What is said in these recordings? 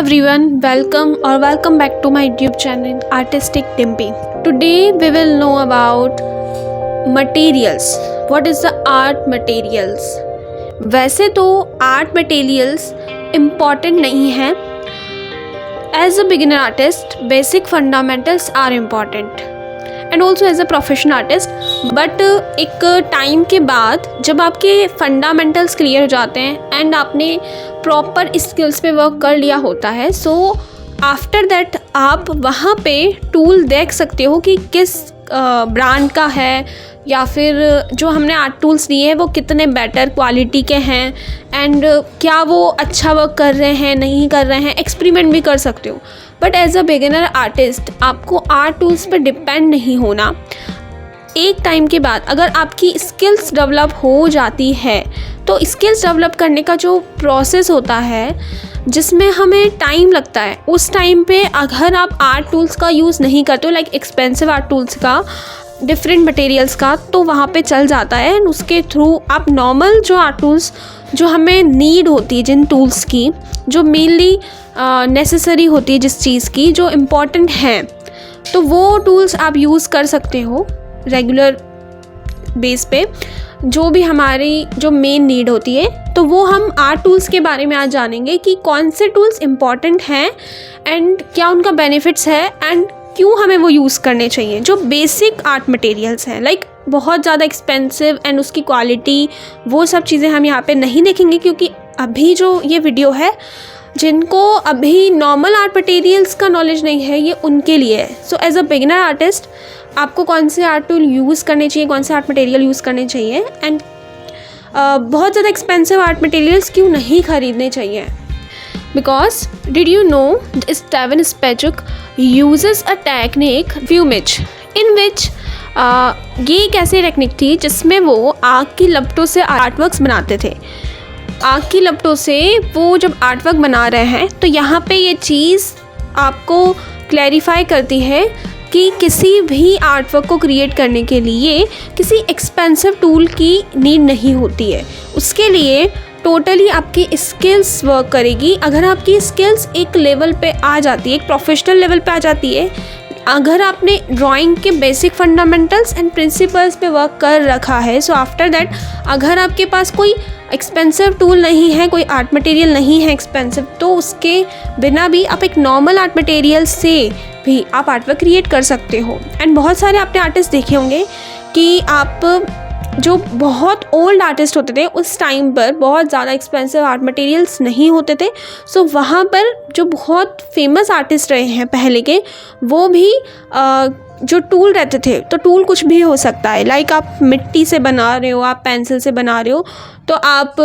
everyone, welcome back to my YouTube channel Artistic Dimpy. Today we will know about materials. What is the art materials? वैसे तो art materials important नहीं है. As a beginner artist, basic fundamentals are important. And also as a professional artist. But एक time के बाद जब आपके fundamentals clear हो जाते हैं एंड आपने प्रॉपर स्किल्स पे वर्क कर लिया होता है, सो आफ्टर दैट आप वहाँ पे टूल देख सकते हो कि किस ब्रांड का है या फिर जो हमने आर्ट टूल्स लिए हैं वो कितने बेटर क्वालिटी के हैं एंड क्या वो अच्छा वर्क कर रहे हैं नहीं कर रहे हैं. एक्सपेरिमेंट भी कर सकते हो. But as a beginner artist आपको आर्ट टूल्स पर डिपेंड नहीं होना. एक टाइम के बाद अगर आपकी स्किल्स डेवलप हो जाती है तो स्किल्स डेवलप करने का जो प्रोसेस होता है जिसमें हमें टाइम लगता है, उस टाइम पे अगर आप आर्ट टूल्स का यूज़ नहीं करते हो, लाइक एक्सपेंसिव आर्ट टूल्स का, डिफरेंट मटेरियल्स का, तो वहाँ पे चल जाता है. एंड उसके थ्रू आप नॉर्मल जो आर्ट टूल्स जो हमें नीड होती है, जिन टूल्स की जो मेनली नेसेसरी होती है, जिस चीज़ की जो इम्पॉर्टेंट हैं, तो वो टूल्स आप यूज़ कर सकते हो रेगुलर बेस पे. जो भी हमारी जो मेन नीड होती है, तो वो हम आर्ट टूल्स के बारे में आज जानेंगे कि कौन से टूल्स इम्पॉर्टेंट हैं एंड क्या उनका बेनिफिट्स है एंड क्यों हमें वो यूज़ करने चाहिए. जो बेसिक आर्ट मटेरियल्स हैं, लाइक बहुत ज़्यादा एक्सपेंसिव एंड उसकी क्वालिटी, वो सब चीज़ें हम यहाँ पे नहीं देखेंगे क्योंकि अभी जो ये वीडियो है, जिनको अभी नॉर्मल आर्ट मटेरियल्स का नॉलेज नहीं है, ये उनके लिए है. So as a beginner artist आपको कौन से आर्ट टूल यूज़ करने चाहिए, कौन से आर्ट मटेरियल यूज़ करने चाहिए एंड बहुत ज़्यादा एक्सपेंसिव आर्ट मटेरियल्स क्यों नहीं ख़रीदने चाहिए. Because did you know Steven Spejuk uses a technique Fumage in which ये एक ऐसी टेक्निक थी जिसमें वो आग की लपटों से आर्टवर्क्स बनाते थे. आग की लपटों से वो जब आर्टवर्क बना रहे हैं तो यहाँ पे ये चीज़ आपको क्लैरिफाई करती है कि किसी भी आर्टवर्क को क्रिएट करने के लिए किसी एक्सपेंसिव टूल की नीड नहीं होती है. उसके लिए टोटली आपकी स्किल्स वर्क करेगी. अगर आपकी स्किल्स एक लेवल पे आ जाती है, एक प्रोफेशनल लेवल पे आ जाती है, अगर आपने ड्राइंग के बेसिक फंडामेंटल्स एंड प्रिंसिपल्स पे वर्क कर रखा है, सो आफ्टर दैट अगर आपके पास कोई एक्सपेंसिव टूल नहीं है, कोई आर्ट मटेरियल नहीं है एक्सपेंसिव, तो उसके बिना भी आप एक नॉर्मल आर्ट मटेरियल से भी आप आर्टवर्क क्रिएट कर सकते हो. एंड बहुत सारे आपने आर्टिस्ट देखे होंगे कि आप जो बहुत ओल्ड आर्टिस्ट होते थे उस टाइम पर बहुत ज़्यादा एक्सपेंसिव आर्ट मटेरियल्स नहीं होते थे. सो वहाँ पर जो बहुत फेमस आर्टिस्ट रहे हैं पहले के, वो भी जो टूल रहते थे, तो टूल कुछ भी हो सकता है. लाइक आप मिट्टी से बना रहे हो, आप पेंसिल से बना रहे हो, तो आप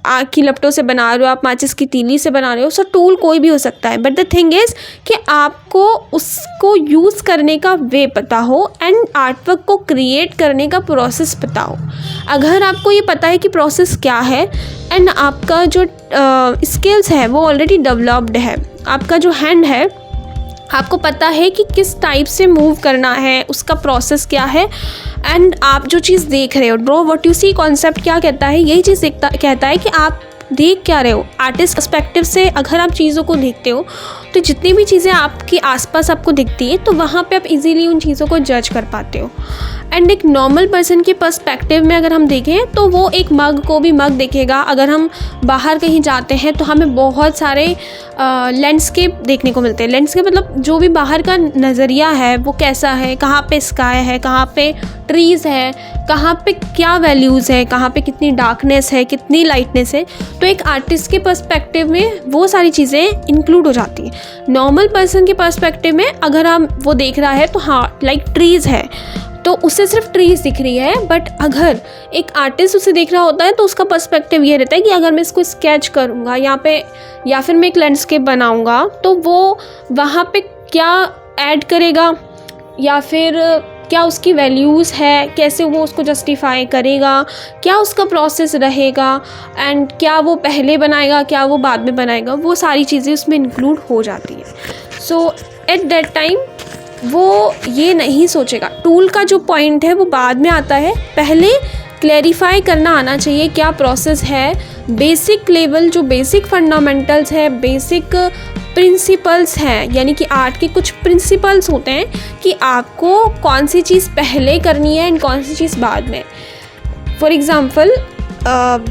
आग की लपटों से बना रहे हो, आप माचिस की तीली से बना रहे हो. सो टूल कोई भी हो सकता है. बट द थिंग इज़ कि आपको उसको यूज़ करने का वे पता हो एंड आर्टवर्क को क्रिएट करने का प्रोसेस पता हो. अगर आपको ये पता है कि प्रोसेस क्या है एंड आपका जो स्किल्स है वो ऑलरेडी डेवलप्ड है, आपका जो हैंड है, आपको पता है कि किस टाइप से मूव करना है, उसका प्रोसेस क्या है, एंड आप जो चीज़ देख रहे हो, draw what you see concept क्या कहता है, यही चीज़ कहता है कि आप देख क्या रहे हो. आर्टिस्ट पर्सपेक्टिव से अगर आप चीज़ों को देखते हो तो जितनी भी चीज़ें आपके आसपास आपको दिखती है, तो वहाँ पे आप इजीली उन चीज़ों को जज कर पाते हो. एंड एक नॉर्मल पर्सन के पर्सपेक्टिव में अगर हम देखें तो वो एक मग को भी मग देखेगा. अगर हम बाहर कहीं जाते हैं तो हमें बहुत सारे लैंडस्केप देखने को मिलते हैं. लैंडस्केप मतलब जो भी बाहर का नज़रिया है वो कैसा है, कहाँ पे स्काई है, कहाँ पे ट्रीज़ है, कहाँ पे क्या वैल्यूज़ है, कहाँ पे कितनी डार्कनेस है, कितनी लाइटनेस है. तो एक आर्टिस्ट के पर्सपेक्टिव में वो सारी चीज़ें इंक्लूड हो जाती हैं. नॉर्मल पर्सन के पर्सपेक्टिव में अगर हम वो देख रहा है तो हाँ, लाइक ट्रीज़ है तो उससे सिर्फ ट्रीज़ दिख रही है. बट अगर एक आर्टिस्ट उसे देख रहा होता है तो उसका पर्सपेक्टिव ये रहता है कि अगर मैं इसको स्केच करूँगा यहाँ पे या फिर मैं एक लैंडस्केप बनाऊँगा तो वो वहाँ पे क्या ऐड करेगा या फिर क्या उसकी वैल्यूज़ है, कैसे वो उसको जस्टिफाई करेगा, क्या उसका प्रोसेस रहेगा एंड क्या वो पहले बनाएगा, क्या वो बाद में बनाएगा, वो सारी चीज़ें उसमें इंक्लूड हो जाती है. सो एट दैट टाइम वो ये नहीं सोचेगा. टूल का जो पॉइंट है वो बाद में आता है. पहले क्लैरिफाई करना आना चाहिए क्या प्रोसेस है, बेसिक लेवल जो बेसिक फंडामेंटल्स है, बेसिक प्रिंसिपल्स हैं, यानी कि आर्ट के कुछ प्रिंसिपल्स होते हैं कि आपको कौन सी चीज़ पहले करनी है एंड कौन सी चीज़ बाद में। फॉर एग्ज़ाम्पल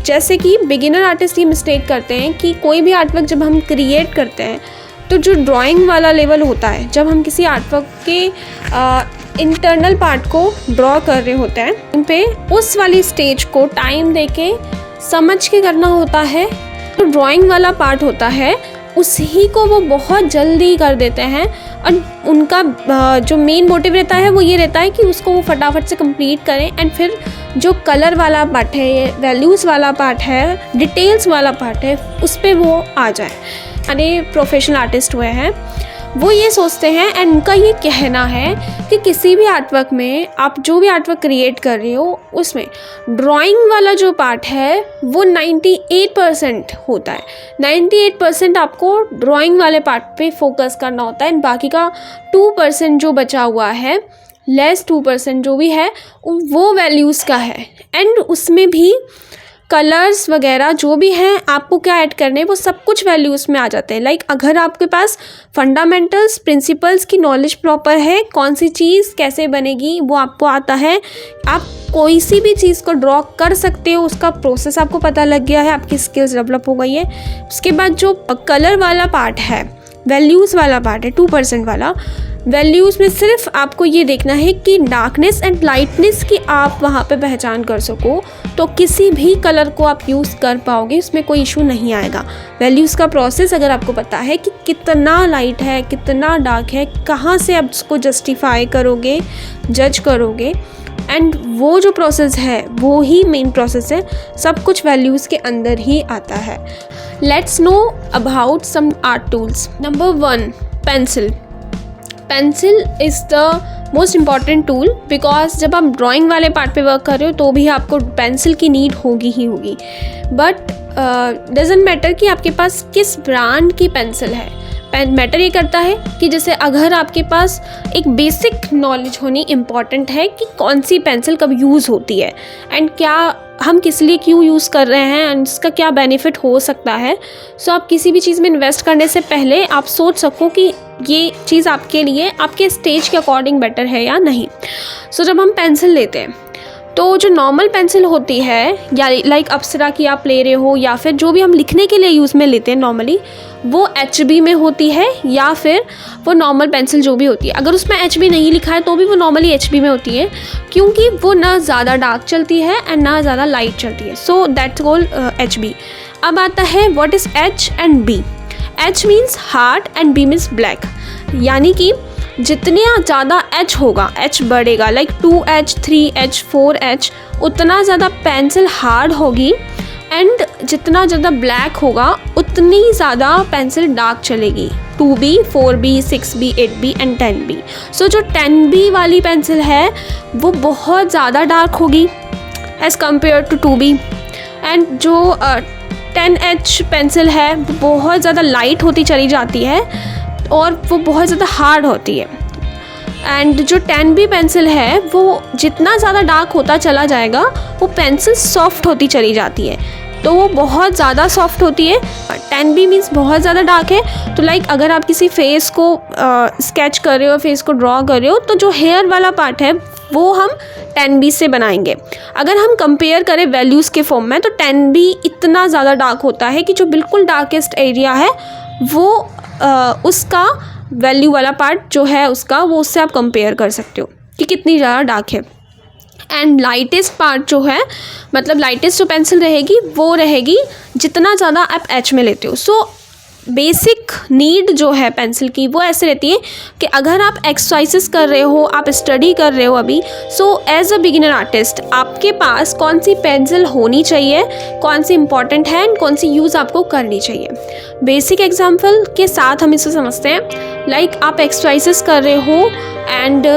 जैसे कि बिगिनर आर्टिस्ट ये मिस्टेक करते हैं कि कोई भी आर्टवर्क जब हम क्रिएट करते हैं तो जो ड्राइंग वाला लेवल होता है, जब हम किसी आर्टवर्क के इंटरनल पार्ट को ड्रॉ कर रहे होते हैं उन पे उस वाली स्टेज को टाइम देके समझ के करना होता है। तो ड्राइंग वाला पार्ट होता है उसी को वो बहुत जल्दी कर देते हैं और उनका जो मेन मोटिव रहता है वो ये रहता है कि उसको वो फटाफट से कंप्लीट करें एंड फिर जो कलर वाला पार्ट है, वैल्यूज़ वाला पार्ट है, डिटेल्स वाला पार्ट है, उस पर वो आ जाए। यानी प्रोफेशनल आर्टिस्ट हुए हैं वो ये सोचते हैं एंड उनका ये कहना है कि किसी भी आर्टवर्क में आप जो भी आर्टवर्क क्रिएट कर रहे हो उसमें ड्राइंग वाला जो पार्ट है वो 98% होता है। 98% आपको ड्राइंग वाले पार्ट पे फोकस करना होता है एंड बाकी का 2% जो बचा हुआ है, लेस 2% जो भी है वो वैल्यूज़ का है एंड उसमें भी कलर्स वगैरह जो भी हैं आपको क्या ऐड करने हैं वो सब कुछ वैल्यूज़ में आ जाते हैं। लाइक अगर आपके पास फंडामेंटल्स प्रिंसिपल्स की नॉलेज प्रॉपर है, कौन सी चीज़ कैसे बनेगी वो आपको आता है, आप कोई सी भी चीज़ को ड्रॉ कर सकते हो, उसका प्रोसेस आपको पता लग गया है, आपकी स्किल्स डेवलप हो गई है। उसके बाद जो कलर वाला पार्ट है, वैल्यूज़ वाला पार्ट है 2% वाला, वैल्यूज़ में सिर्फ आपको ये देखना है कि डार्कनेस एंड लाइटनेस की आप वहाँ पे पहचान कर सको तो किसी भी कलर को आप यूज़ कर पाओगे, उसमें कोई इशू नहीं आएगा। वैल्यूज़ का प्रोसेस अगर आपको पता है कि कितना लाइट है, कितना डार्क है, कहाँ से आप उसको जस्टिफाई करोगे, जज करोगे एंड वो जो प्रोसेस है वो ही मेन प्रोसेस है, सब कुछ वैल्यूज़ के अंदर ही आता है। Let's know about some art tools. Number 1 pencil. Pencil is the most important tool because जब आप ड्राइंग वाले पार्ट पे वर्क कर रहे हो तो भी आपको पेंसिल की नीड होगी ही होगी। बट डजेंट मैटर कि आपके पास किस ब्रांड की पेंसिल है, मैटर ये करता है कि जैसे अगर आपके पास एक बेसिक नॉलेज होनी इम्पॉर्टेंट है कि कौन सी पेंसिल कब यूज़ होती है एंड क्या हम किस लिए क्यों यूज़ कर रहे हैं एंड इसका क्या बेनिफिट हो सकता है। सो आप किसी भी चीज़ में इन्वेस्ट करने से पहले आप सोच सको कि ये चीज़ आपके लिए आपके स्टेज के अकॉर्डिंग बेटर है या नहीं। सो जब हम पेंसिल लेते हैं तो जो नॉर्मल पेंसिल होती है या लाइक अप्सरा की आप ले रहे हो या फिर जो भी हम लिखने के लिए यूज़ में लेते हैं नॉर्मली वो HB में होती है या फिर वो नॉर्मल पेंसिल जो भी होती है, अगर उसमें HB नहीं लिखा है तो भी वो नॉर्मली HB में होती है क्योंकि वो ना ज़्यादा डार्क चलती है एंड ना ज़्यादा लाइट चलती है। So that's called HB। अब आता है what is H and B। H means hard and B means black, यानी कि जितना ज़्यादा H होगा, H बढ़ेगा लाइक 2H 3H 4H, उतना ज़्यादा पेंसिल हार्ड होगी एंड जितना ज़्यादा ब्लैक होगा उतनी ज़्यादा पेंसिल डार्क चलेगी। 2B 4B 6B 8B and 10B। सो जो 10B वाली पेंसिल है वो बहुत ज़्यादा डार्क होगी as compare to 2B and जो 10H पेंसिल है वो बहुत ज़्यादा लाइट होती चली जाती है और वो बहुत ज़्यादा हार्ड होती है एंड जो 10B पेंसिल है वो जितना ज़्यादा डार्क होता चला जाएगा वो पेंसिल सॉफ्ट होती चली जाती है, तो वो बहुत ज़्यादा सॉफ्ट होती है। 10B मीन्स बहुत ज़्यादा डार्क है। तो लाइक अगर आप किसी फेस को स्केच कर रहे हो, फेस को ड्रॉ कर रहे हो तो जो हेयर वाला पार्ट है वो हम 10B से बनाएंगे। अगर हम कंपेयर करें वैल्यूज़ के फॉर्म में तो 10B इतना ज़्यादा डार्क होता है कि जो बिल्कुल डार्केस्ट एरिया है वो उसका वैल्यू वाला पार्ट जो है उसका वो उससे आप कंपेयर कर सकते हो कि कितनी ज़्यादा डार्क है। एंड लाइटेस्ट पार्ट जो है मतलब लाइटेस्ट जो पेंसिल रहेगी वो रहेगी जितना ज़्यादा आप H में लेते हो। सो बेसिक नीड जो है पेंसिल की वो ऐसे रहती है कि अगर आप एक्सरसाइजेस कर रहे हो, आप स्टडी कर रहे हो अभी, so as a beginner artist आपके पास कौन सी पेंसिल होनी चाहिए, कौन सी इंपॉर्टेंट है एंड कौन सी यूज़ आपको करनी चाहिए। बेसिक एग्जांपल के साथ हम इसे समझते हैं। लाइक आप एक्सरसाइजेस कर रहे हो एंड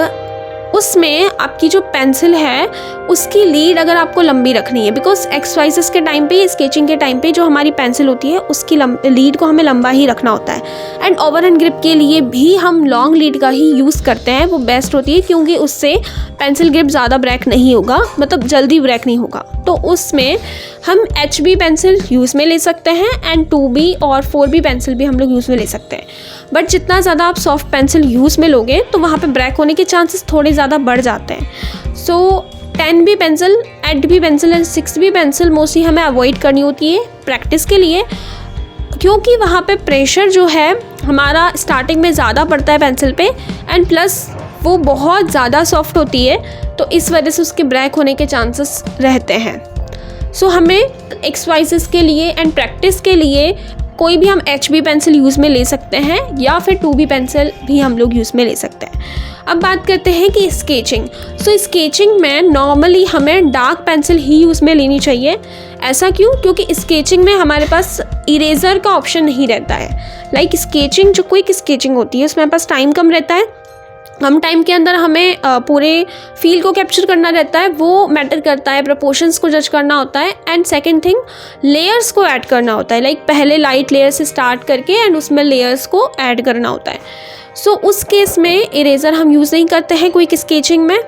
उसमें आपकी जो पेंसिल है उसकी लीड अगर आपको लंबी रखनी है, बिकॉज एक्सरसाइजेस के टाइम पे, स्केचिंग के टाइम पे जो हमारी पेंसिल होती है उसकी लीड को हमें लंबा ही रखना होता है। एंड ओवरहैंड ग्रिप के लिए भी हम लॉन्ग लीड का ही यूज़ करते हैं, वो बेस्ट होती है क्योंकि उससे पेंसिल ग्रिप ज़्यादा ब्रेक नहीं होगा, मतलब जल्दी ब्रेक नहीं होगा। तो उसमें हम HB पेंसिल यूज़ में ले सकते हैं एंड 2B और 4B पेंसिल भी हम लोग यूज़ में ले सकते हैं। बट जितना ज़्यादा आप सॉफ्ट पेंसिल यूज़ में लोगे तो वहाँ पे ब्रेक होने के चांसेस थोड़े ज़्यादा बढ़ जाते हैं। सो 10B pencil, 8B pencil and 6B pencil mostly हमें अवॉइड करनी होती है प्रैक्टिस के लिए, क्योंकि वहाँ पे प्रेशर जो है हमारा स्टार्टिंग में ज़्यादा पड़ता है पेंसिल पे एंड प्लस वो बहुत ज़्यादा सॉफ्ट होती है, तो इस वजह से उसके ब्रेक होने के चांसेस रहते हैं। सो हमें एक्सरसाइजेस के लिए एंड प्रैक्टिस के लिए कोई भी हम HB पेंसिल यूज़ में ले सकते हैं या फिर 2B पेंसिल भी हम लोग यूज़ में ले सकते हैं। अब बात करते हैं कि स्केचिंग। सो स्केचिंग में नॉर्मली हमें डार्क पेंसिल ही यूज़ में लेनी चाहिए। ऐसा क्यों? क्योंकि स्केचिंग में हमारे पास इरेज़र का ऑप्शन नहीं रहता है। लाइक स्केचिंग जो क्विक स्केचिंग होती है उसमें हमारे पास टाइम कम रहता है, कम टाइम के अंदर हमें पूरे फील को कैप्चर करना रहता है, वो मैटर करता है, प्रोपोर्शंस को जज करना होता है एंड सेकंड थिंग लेयर्स को ऐड करना होता है। लाइक पहले लाइट लेयर से स्टार्ट करके एंड उसमें लेयर्स को ऐड करना होता है। सो उस केस में इरेज़र हम यूज़ नहीं करते हैं क्विक स्केचिंग में,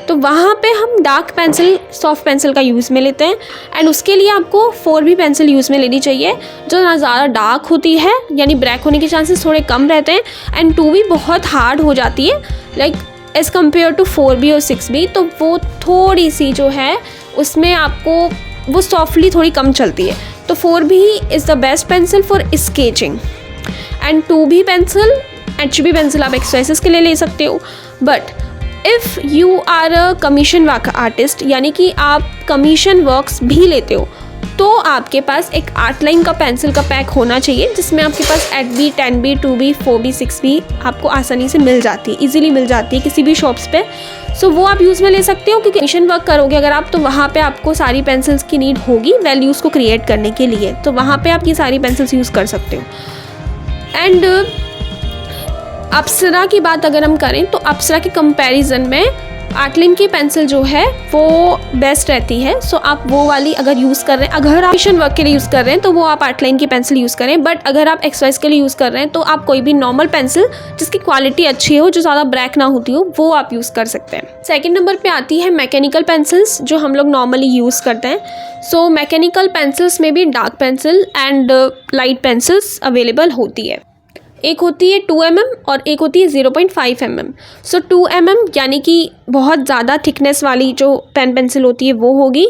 तो वहाँ पे हम डार्क पेंसिल, सॉफ्ट पेंसिल का यूज़ में लेते हैं एंड उसके लिए आपको 4B पेंसिल यूज़ में लेनी चाहिए जो ना ज़्यादा डार्क होती है, यानी ब्रेक होने के चांसेस थोड़े कम रहते हैं एंड 2B बहुत हार्ड हो जाती है like as compare to 4B और 6B, तो वो थोड़ी सी जो है उसमें आपको वो सॉफ्टली थोड़ी कम चलती है। तो 4B is the best pencil for sketching and 2B pencil, HB pencil आप एक्सरसाइजेस के लिए ले सकते हो। But if you are a commission work artist, यानी कि आप कमीशन वर्क्स भी लेते हो, तो आपके पास एक 8 लाइन का पेंसिल का पैक होना चाहिए जिसमें आपके पास 8B, 10B, 2B, 4B, 6B आपको आसानी से मिल जाती है, इजीली मिल जाती है किसी भी शॉप्स पे। सो वो आप यूज़ में ले सकते हो क्योंकि कमीशन वर्क करोगे अगर आप, तो वहाँ पे आपको सारी पेंसिल्स की नीड होगी वैल्यूज़ को क्रिएट करने के लिए, तो वहाँ पे आप ये सारी पेंसिल्स यूज़ कर सकते हो। एंड अप्सरा की बात अगर हम करें तो अप्सरा के कंपैरिजन में 8 लाइन की पेंसिल जो है वो बेस्ट रहती है। सो आप वो वाली अगर यूज़ कर रहे हैं, अगर आप मिशन वर्क के लिए यूज़ कर रहे हैं तो वो आप 8 लाइन की पेंसिल यूज़ करें, बट अगर आप एक्सरसाइज के लिए यूज़ कर रहे हैं तो आप कोई भी नॉर्मल पेंसिल जिसकी क्वालिटी अच्छी हो, जो ज़्यादा ब्रेक ना होती हो, वो आप यूज़ कर सकते हैं। सेकेंड नंबर पर आती है मैकेनिकल पेंसिल्स जो हम लोग नॉर्मली यूज़ करते हैं। सो मैकेनिकल पेंसिल्स में भी dark pencil and light pencils available होती है। एक होती है 2mm और एक होती है 0.5 mm। सो 2mm यानी कि बहुत ज़्यादा थिकनेस वाली जो पेन पेंसिल होती है वो होगी,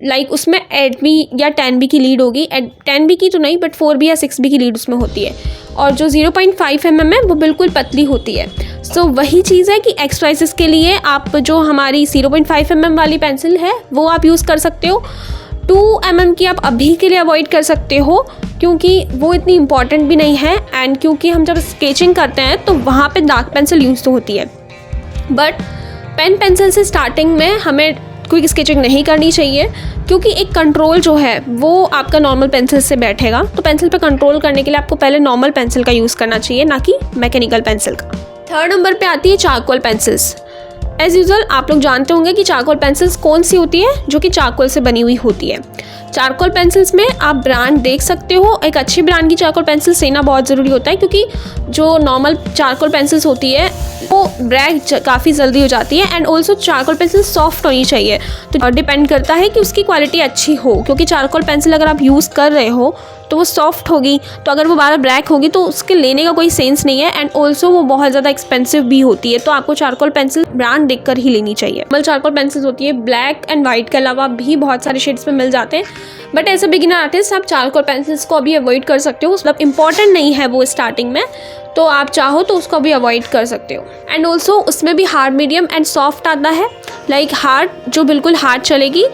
लाइक उसमें 8B या 10B की लीड होगी, 10B की तो नहीं बट 4B या 6B की लीड उसमें होती है। और जो 0.5 mm है वो बिल्कुल पतली होती है। सो वही चीज़ है कि एक्सरसाइजेस के लिए आप जो हमारी 0.5 mm वाली पेंसिल है वो आप यूज़ कर सकते हो। 2mm की आप अभी के लिए अवॉइड कर सकते हो क्योंकि वो इतनी इंपॉर्टेंट भी नहीं है एंड क्योंकि हम जब स्केचिंग करते हैं तो वहाँ पे डार्क पेंसिल यूज़ तो होती है। बट पेन पेंसिल से स्टार्टिंग में हमें क्विक स्केचिंग नहीं करनी चाहिए क्योंकि एक कंट्रोल जो है वो आपका नॉर्मल पेंसिल से बैठेगा, तो पेंसिल पे कंट्रोल करने के लिए आपको पहले नॉर्मल पेंसिल का यूज़ करना चाहिए, ना कि मैकेनिकल पेंसिल का। थर्ड नंबर पे आती है चारकोल पेंसिल्स। एज़ यूजुअल आप लोग जानते होंगे कि चारकोल पेंसिल्स कौन सी होती है, जो कि चारकोल से बनी हुई होती है। चारकोल पेंसिल्स में आप ब्रांड देख सकते हो, एक अच्छी ब्रांड की चारकोल पेंसिल्स लेना बहुत ज़रूरी होता है क्योंकि जो नॉर्मल चारकोल पेंसिल्स होती है वो ब्रेक काफ़ी जल्दी हो जाती है and also charcoal pencil soft होनी चाहिए। तो डिपेंड करता है कि उसकी क्वालिटी अच्छी हो, क्योंकि चारकोल पेंसिल अगर आप यूज़ कर रहे हो तो वो सॉफ्ट होगी, तो अगर वो बार ब्लैक होगी तो उसके लेने का कोई सेंस नहीं है एंड ऑल्सो वो बहुत ज़्यादा एक्सपेंसिव भी होती है। तो आपको चारकोल पेंसिल ब्रांड देखकर ही लेनी चाहिए। नॉर्मल चारकोल पेंसिल्स होती है ब्लैक एंड वाइट के अलावा भी बहुत सारे शेड्स में मिल जाते हैं, but as a beginner artist आप चारकोल पेंसिल्स को अभी अवॉइड कर सकते हो, मतलब इंपॉर्टेंट नहीं है वो स्टार्टिंग में, तो आप चाहो तो उसको भी अवॉइड कर सकते हो। एंड ऑल्सो उसमें भी हार्ड, मीडियम एंड सॉफ्ट आता है। लाइक हार्ड जो बिल्कुल हार्ड चलेगी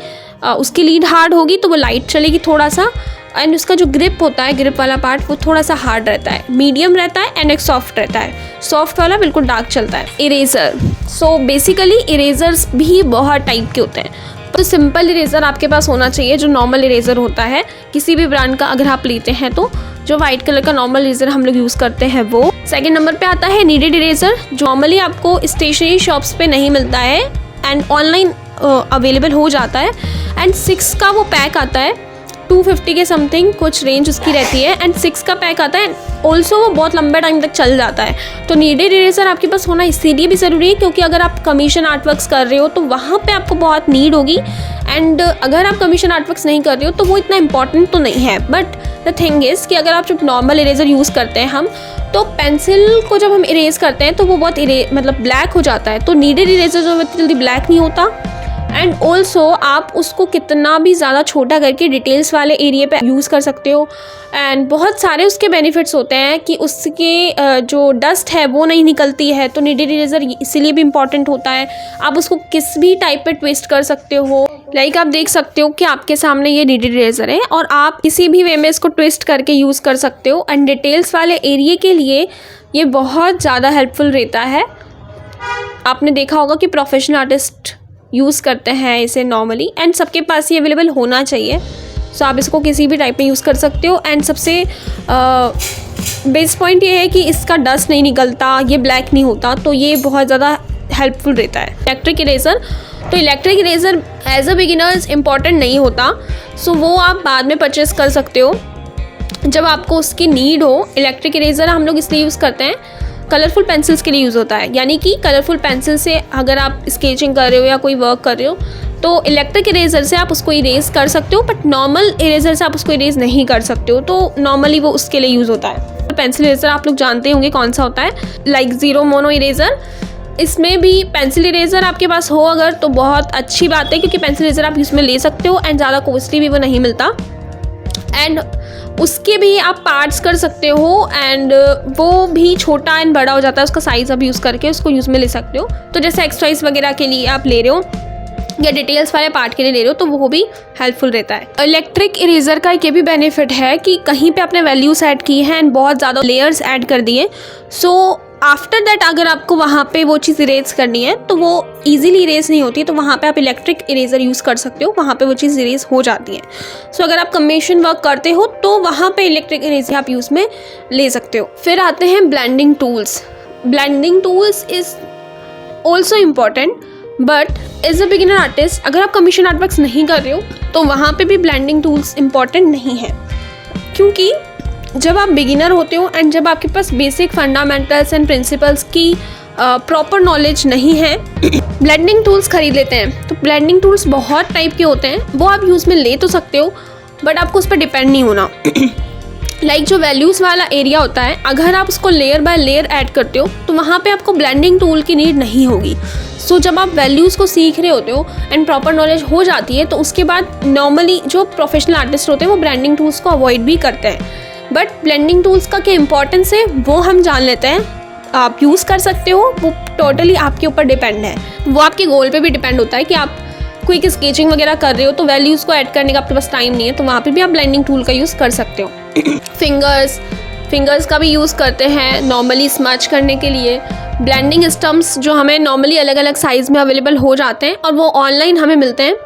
उसकी लीड हार्ड होगी तो वो लाइट चलेगी थोड़ा सा, एंड उसका जो ग्रिप होता है, ग्रिप वाला पार्ट वो थोड़ा सा हार्ड रहता है, मीडियम रहता है एंड एक सॉफ्ट रहता है। सॉफ्ट वाला बिल्कुल डार्क चलता है। इरेज़र, सो बेसिकली इरेज़र्स भी बहुत टाइप के होते हैं। तो सिंपल इरेज़र आपके पास होना चाहिए जो नॉर्मल इरेज़र होता है किसी भी ब्रांड का अगर आप लेते हैं तो, जो वाइट कलर का नॉर्मल इरेज़र हम लोग यूज़ करते हैं वो। सेकेंड नंबर पे आता है नीडेड इरेज़र, जो नॉर्मली आपको स्टेशनरी शॉप्स पे नहीं मिलता है एंड ऑनलाइन अवेलेबल हो जाता है। एंड 6 का वो पैक आता है, 250 के समथिंग कुछ रेंज उसकी रहती है एंड 6 का पैक आता है। ऑल्सो वो बहुत लंबे टाइम तक चल जाता है। तो नीडेड इरेजर आपके पास होना इसीलिए भी ज़रूरी है क्योंकि अगर आप कमीशन आर्ट वर्क्स कर रहे हो तो वहाँ पे आपको बहुत नीड होगी, एंड अगर आप कमीशन आर्ट वर्क्स नहीं कर रहे हो तो वो इतना इंपॉर्टेंट तो नहीं है। बट द थिंग इज़ कि अगर आप जब नॉर्मल इरेजर यूज़ करते हैं हम, तो पेंसिल को जब हम इरेज करते हैं तो वो बहुत मतलब ब्लैक हो जाता है। तो नीडेड इरेजर जो इतनी जल्दी ब्लैक नहीं होता, एंड ऑल्सो आप उसको कितना भी ज़्यादा छोटा करके डिटेल्स वाले एरिया पे यूज़ कर सकते हो, एंड बहुत सारे उसके बेनिफिट्स होते हैं कि उसके जो डस्ट है वो नहीं निकलती है। तो नीडेड इरेजर इसीलिए भी इम्पॉर्टेंट होता है। आप उसको किस भी टाइप पे ट्विस्ट कर सकते हो। लाइक आप देख सकते हो कि आपके सामने ये नीडेड इरेजर है और आप किसी भी वे में इसको ट्विस्ट करके यूज़ कर सकते हो, एंड डिटेल्स वाले एरिया के लिए ये बहुत ज़्यादा हेल्पफुल रहता है। आपने देखा होगा कि प्रोफेशनल आर्टिस्ट यूज़ करते हैं इसे नॉर्मली, एंड सबके पास ये अवेलेबल होना चाहिए। सो आप इसको किसी भी टाइप में यूज़ कर सकते हो, एंड सबसे बेस्ट पॉइंट ये है कि इसका डस्ट नहीं निकलता, ये ब्लैक नहीं होता, तो ये बहुत ज़्यादा हेल्पफुल रहता है। इलेक्ट्रिक इरेज़र, तो electric eraser as a beginners important नहीं होता, सो वो आप बाद में परचेस कर सकते हो जब आपको उसकी नीड हो। इलेक्ट्रिक इरेज़र हम लोग इसलिए यूज़ करते हैं, कलरफुल पेंसिल्स के लिए यूज़ होता है। यानी कि कलरफुल पेंसिल से अगर आप स्केचिंग कर रहे हो या कोई वर्क कर रहे हो तो इलेक्ट्रिक इरेज़र से आप उसको इरेज कर सकते हो, बट नॉर्मल इरेज़र से आप उसको इरेज नहीं कर सकते हो। तो नॉर्मली वो उसके लिए यूज़ होता है। पेंसिल इरेज़र आप लोग जानते होंगे कौन सा होता है, लाइक ज़ीरो मोनो इरेज़र। इसमें भी पेंसिल इरेज़र आपके पास हो अगर तो बहुत अच्छी बात है, क्योंकि पेंसिल इरेज़र आप इसमें ले सकते हो एंड ज़्यादा कॉस्टली भी वो नहीं मिलता, एंड उसके भी आप पार्ट्स कर सकते हो, एंड वो भी छोटा एंड बड़ा हो जाता है। उसका साइज़ आप यूज़ करके उसको यूज़ में ले सकते हो। तो जैसे एक्सरसाइज वगैरह के लिए आप ले रहे हो या डिटेल्स वाले पार्ट के लिए ले रहे हो तो वो भी हेल्पफुल रहता है। इलेक्ट्रिक इरेज़र का एक ये भी बेनिफिट है कि कहीं पे आपने वैल्यूज़ ऐड की हैं एंड बहुत ज़्यादा लेयर्स ऐड कर दिए, सो आफ्टर दैट अगर आपको वहाँ पे वो चीज़ इरेज करनी है तो वो इजीली इरेज नहीं होती, तो वहाँ पे आप इलेक्ट्रिक इरेज़र यूज़ कर सकते हो, वहाँ पे वो चीज़ इरेज हो जाती है। सो अगर आप कमीशन वर्क करते हो तो वहाँ पे इलेक्ट्रिक इरेज़र आप यूज़ में ले सकते हो। फिर आते हैं blending tools. Blending tools is also important, but as a beginner artist अगर आप कमीशन आर्ट वर्क्स नहीं कर रहे हो तो वहाँ पे भी ब्लेंडिंग टूल्स इम्पॉर्टेंट नहीं है, क्योंकि जब आप बिगिनर होते हो एंड जब आपके पास बेसिक फंडामेंटल्स एंड प्रिंसिपल्स की प्रॉपर नॉलेज नहीं है, ब्लेंडिंग टूल्स खरीद लेते हैं। तो ब्लेंडिंग टूल्स बहुत टाइप के होते हैं, वो आप यूज़ में ले तो सकते हो बट आपको उस पर डिपेंड नहीं होना। लाइक जो वैल्यूज़ वाला एरिया होता है, अगर आप उसको लेयर बाय लेयर ऐड करते हो तो वहाँ पे आपको ब्लेंडिंग टूल की नीड नहीं होगी। सो जब आप वैल्यूज़ को सीख रहे होते हो एंड प्रॉपर नॉलेज हो जाती है तो उसके बाद नॉर्मली जो प्रोफेशनल आर्टिस्ट होते हैं वो ब्लेंडिंग टूल्स को अवॉइड भी करते हैं। बट ब्लेंडिंग टूल्स का क्या इंपॉर्टेंस है वो हम जान लेते हैं। आप यूज़ कर सकते हो, वो टोटली आपके ऊपर डिपेंड है। वो आपके गोल पे भी डिपेंड होता है कि आप क्विक स्केचिंग वगैरह कर रहे हो तो वैल्यूज़ को ऐड करने का आपके पास टाइम नहीं है, तो वहाँ पे भी आप ब्लेंडिंग टूल का यूज़ कर सकते हो। फिंगर्स का भी यूज़ करते हैं नॉर्मली स्मच करने के लिए। ब्लेंडिंग स्टम्प्स जो हमें नॉर्मली अलग अलग साइज़ में अवेलेबल हो जाते हैं और वो ऑनलाइन हमें मिलते हैं,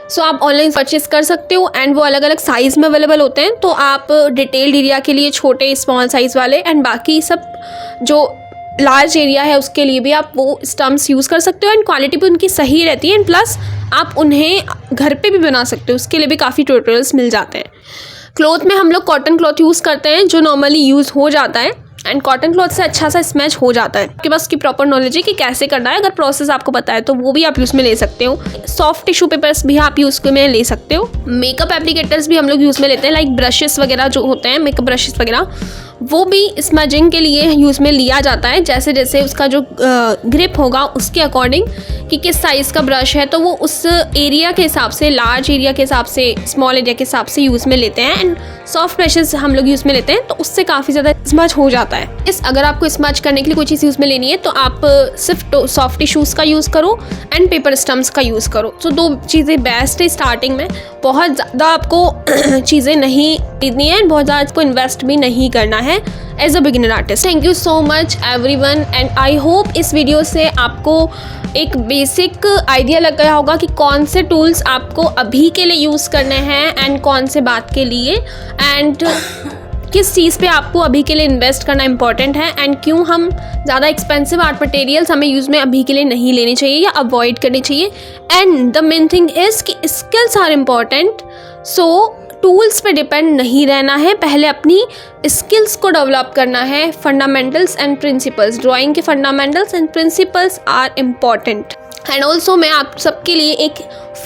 सो आप ऑनलाइन परचेस कर सकते हो एंड वो अलग अलग साइज़ में अवेलेबल होते हैं। तो आप डिटेल्ड एरिया के लिए छोटे स्मॉल साइज़ वाले एंड बाकी सब जो लार्ज एरिया है उसके लिए भी आप वो स्टम्प्स यूज़ कर सकते हो, एंड क्वालिटी भी उनकी सही रहती है, एंड प्लस आप उन्हें घर पे भी बना सकते हो, उसके लिए भी काफ़ी ट्यूटोरियल्स मिल जाते हैं। क्लॉथ में हम लोग कॉटन क्लॉथ यूज़ करते हैं जो नॉर्मली यूज़ हो जाता है, एंड कॉटन क्लॉथ से अच्छा सा स्मैच हो जाता है। आपके पास उसकी प्रॉपर नॉलेज है कि कैसे करना है, अगर प्रोसेस आपको पता है तो वो भी आप यूज़ में ले सकते हो। सॉफ्ट टिश्यू पेपर्स भी आप यूज़ में ले सकते हो। मेकअप एप्लीकेटर्स भी हम लोग यूज़ में लेते हैं, लाइक ब्रशेस वगैरह जो होते हैं, मेकअप ब्रशेस वगैरह, वो भी स्मजिंग के लिए यूज़ में लिया जाता है। जैसे जैसे उसका जो ग्रिप होगा उसके अकॉर्डिंग कि किस साइज़ का ब्रश है तो वो उस एरिया के हिसाब से, लार्ज एरिया के हिसाब से, स्मॉल एरिया के हिसाब से यूज़ में लेते हैं। एंड सॉफ्ट ब्रशेस हम लोग यूज़ में लेते हैं तो उससे काफ़ी ज़्यादा स्मज हो जाता है। अगर आपको स्मज करने के लिए कोई चीज़ यूज़ में लेनी है तो आप सिर्फ सॉफ्ट टिश्यूज़ का यूज़ करो एंड पेपर स्टम्प्स का यूज़ करो। तो दो चीज़ें बेस्ट है स्टार्टिंग में। बहुत ज़्यादा आपको चीज़ें नहीं खरीदनी है, बहुत ज़्यादा आपको इन्वेस्ट भी नहीं करना है as a beginner artist. Thank you so much everyone, and I hope इस वीडियो से आपको एक बेसिक आइडिया लग गया होगा कि कौन से टूल्स आपको अभी के लिए यूज़ करने हैं एंड कौन से बात के लिए, एंड किस चीज़ पे आपको अभी के लिए इन्वेस्ट करना इंपॉर्टेंट है, एंड क्यों हम ज़्यादा एक्सपेंसिव आर्ट मटेरियल्स हमें यूज़ में अभी के लिए नहीं लेने चाहिए या अवॉइड करनी चाहिए। And the main thing is कि skills are important, so tools पे डिपेंड नहीं रहना है, पहले अपनी स्किल्स को डेवलप करना है। फंडामेंटल्स एंड प्रिंसिपल्स, ड्राइंग के fundamentals and principles are important. And also मैं आप सबके लिए एक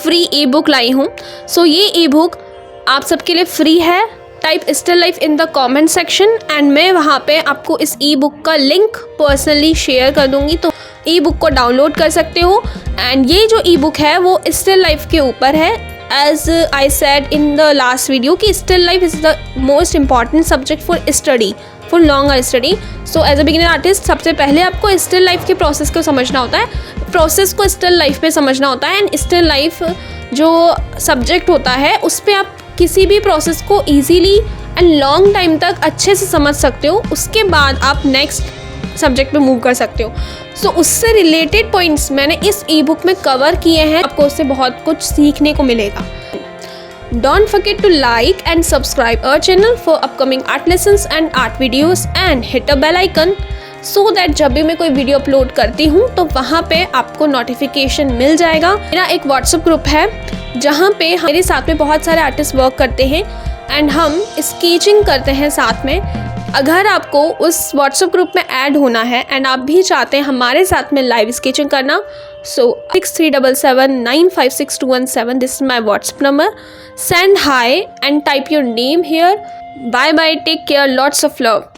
फ्री ई बुक लाई हूँ। सो ये ई बुक आप सबके लिए फ्री है। Type still life in the comment section and मैं वहाँ पे आपको इस ई बुक का लिंक पर्सनली शेयर कर दूँगी, तो ई बुक को डाउनलोड कर सकते हो। एंड ये जो ई बुक है वो स्टिल लाइफ के ऊपर है। As I said in the last video कि still life is the most important subject for study, for longer study. So as a beginner artist सबसे पहले आपको स्टिल लाइफ के प्रोसेस को समझना होता है, प्रोसेस को स्टिल लाइफ पे समझना होता है। एंड स्टिल लाइफ जो सब्जेक्ट होता है उस पर आप किसी भी प्रोसेस को ईजीली एंड लॉन्ग टाइम तक अच्छे से समझ सकते हो। उसके बाद आप नेक्स्ट सब्जेक्ट पे मूव कर सकते हो। सो उससे रिलेटेड पॉइंट्स मैंने इस ई बुक में कवर किए हैं, आपको उससे बहुत कुछ सीखने को मिलेगा। Don't forget to like and subscribe our channel for upcoming art lessons and art videos and hit a bell icon so that जब भी मैं कोई वीडियो अपलोड करती हूँ तो वहाँ पे आपको नोटिफिकेशन मिल जाएगा। मेरा एक व्हाट्सएप ग्रुप है जहाँ पे मेरे साथ में बहुत सारे आर्टिस्ट वर्क करते हैं एंड हम स्केचिंग करते हैं साथ में। अगर आपको उस व्हाट्सएप ग्रुप में ऐड होना है एंड आप भी चाहते हैं हमारे साथ में लाइव स्केचिंग करना, so 6377956217, this is my WhatsApp number. Send hi and type your name here. Bye bye, take care, lots of love.